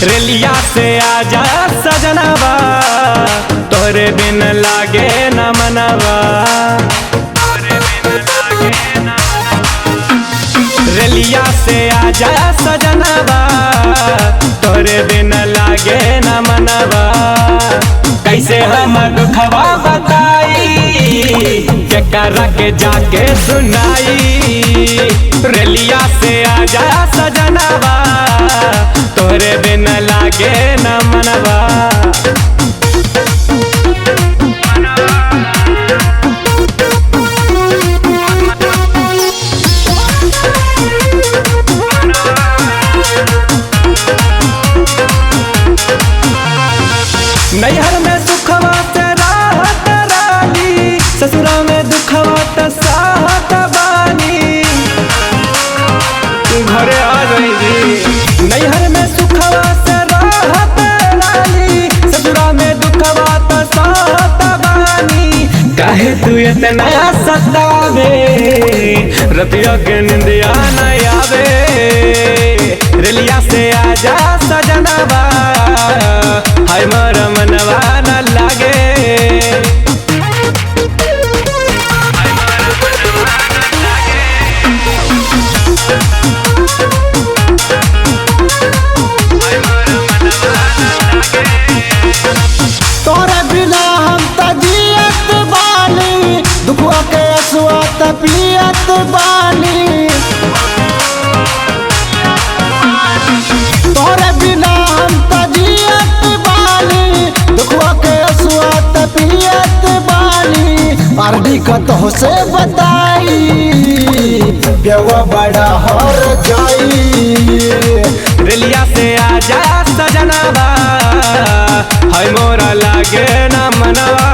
रेलिया से आजा सजनवा, तोरे बिन लागे न मनवा। रेलिया से आजा सजनवा, तोरे बिन लागे न मनवा। कैसे हम दुखवा बताई, केकरा के जाके सुनाई। रेलिया से आजा सजनवा, तोरे बिन लागे न मनवा। नैहर में सुखवा से राहत रानी, ससुरा में दुखवा त साहत बानी। घरे आ गई। नैहर में सुखवा से राहत रानी, ससुरा में दुखवा त साहत बानी। काहे तू इतना सतावे, रतिया के निंदिया न आवे। रेलिया से आजा सजनवा, हाय मोर मनवा न लागे। तोरे बिना हम त जियत बानी, दुखवा के असुआ त पियत बानी। तोरे बिना हम त जियत बानी, दुखवा के असुआ त पियत बानी। पारडी कतहो से बताई, बेवा बड़ा हर जाई। रेलिया से आजा सजनवा, हाय मोरा लागे न मनवा।